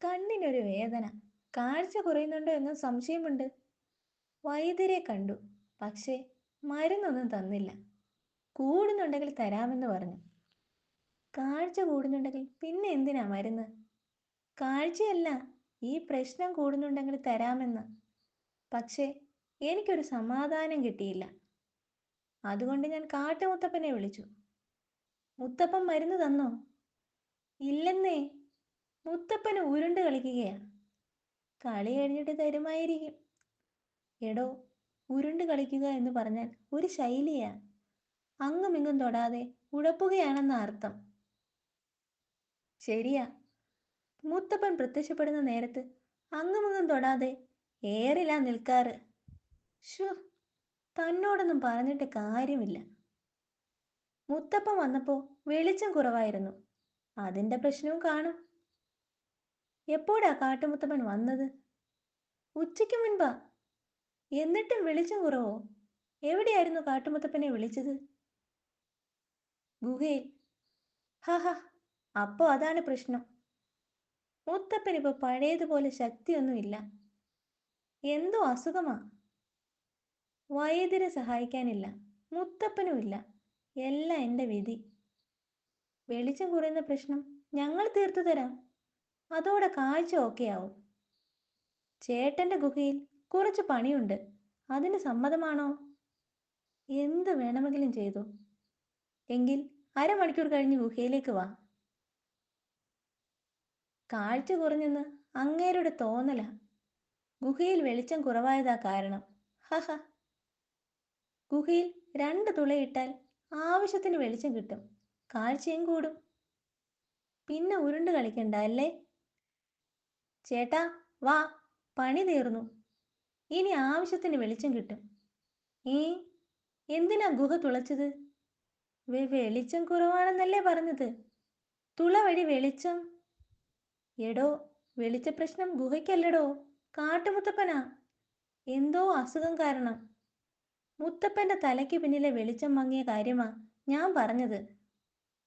കണ്ണിനൊരു വേദന. കാഴ്ച കുറയുന്നുണ്ടോ എന്ന സംശയമുണ്ട്. വൈദ്യരെ കണ്ടു. പക്ഷേ മരുന്നൊന്നും തന്നില്ല. കൂടുന്നുണ്ടെങ്കിൽ തരാമെന്ന് പറഞ്ഞു. കാഴ്ച കൂടുന്നുണ്ടെങ്കിൽ പിന്നെ എന്തിനാ മരുന്ന്? കാഴ്ചയല്ല, ഈ പ്രശ്നം കൂടുന്നുണ്ടെങ്കിൽ തരാമെന്ന്. പക്ഷേ എനിക്കൊരു സമാധാനം കിട്ടിയില്ല. അതുകൊണ്ട് ഞാൻ കാട്ടുമുത്തപ്പനെ വിളിച്ചു. മുത്തപ്പൻ മരുന്ന് തന്നോ? ഇല്ലെന്നേ. മുത്തപ്പന് ഉരുണ്ട് കളിക്കുകയാ. കളി കഴിഞ്ഞിട്ട് തരുമായിരിക്കും. എടോ, ഉരുണ്ട് കളിക്കുക എന്ന് പറഞ്ഞാൽ ഒരു ശൈലിയാ. അങ്ങുമിങ്ങും തൊടാതെ ഉഴപ്പുകയാണെന്ന അർത്ഥം. ശരിയാ. മുത്തപ്പൻ പ്രത്യക്ഷപ്പെടുന്ന നേരത്ത് അങ്ങുമിങ്ങും തൊടാതെ ഏറിലാ നിൽക്കാറ്. ഷു, തന്നോടൊന്നും പറഞ്ഞിട്ട് കാര്യമില്ല. മുത്തപ്പൻ വന്നപ്പോൾ വെളിച്ചം കുറവായിരുന്നു. അതിൻ്റെ പ്രശ്നവും കാണും. എപ്പോഴാ കാട്ടുമുത്തപ്പൻ വന്നത്? ഉച്ചയ്ക്ക് മുൻപാ. എന്നിട്ടും വെളിച്ചം കുറവോ? എവിടെയായിരുന്നു കാട്ടുമുത്തപ്പനെ വിളിച്ചത്? ഗുഹയിൽ. ഹഹ, അപ്പോ അതാണ് പ്രശ്നം. മുത്തപ്പനിപ്പോൾ പഴയതുപോലെ ശക്തിയൊന്നുമില്ല. എന്തോ അസുഖമാ. വൈദ്യരെ സഹായിക്കാനില്ല, മുത്തപ്പനുമില്ല. എല്ലാം എൻ്റെ വിധി. വെളിച്ചം കുറയുന്ന പ്രശ്നം ഞങ്ങൾ തീർത്തു തരാം. അതോടെ കാഴ്ച ഓക്കെയാവും. ചേട്ടൻ്റെ ഗുഹയിൽ കുറച്ച് പണിയുണ്ട്. അതിന് സമ്മതമാണോ? എന്ത് വേണമെങ്കിലും ചെയ്തു. എങ്കിൽ അരമണിക്കൂർ കഴിഞ്ഞ് ഗുഹയിലേക്ക് വാ. കാഴ്ച കുറഞ്ഞെന്ന് അങ്ങേരുടെ തോന്നല. ഗുഹയിൽ വെളിച്ചം കുറവായതാ കാരണം. ഹഹ. ഗുഹയിൽ 2 തുളയിട്ടാൽ ആവശ്യത്തിന് വെളിച്ചം കിട്ടും. കാഴ്ചയും കൂടും. പിന്നെ ഉരുണ്ട് കളിക്കണ്ട അല്ലേ? ചേട്ടാ, വാ. പണി തീർന്നു. ഇനി ആവശ്യത്തിന് വെളിച്ചം കിട്ടും. ഏ, എന്തിനാ ഗുഹ തുളച്ചത്? വെളിച്ചം കുറവാണെന്നല്ലേ പറഞ്ഞത്? തുള വഴി വെളിച്ചം. എടോ, വെളിച്ചപ്രശ്നം ഗുഹയ്ക്കല്ലടോ, കാട്ടുമുത്തപ്പനാ. എന്തോ അസുഖം കാരണം. മുത്തപ്പന്റെ തലയ്ക്ക് പിന്നിലെ വെളിച്ചം മങ്ങിയ കാര്യമാ ഞാൻ പറഞ്ഞത്.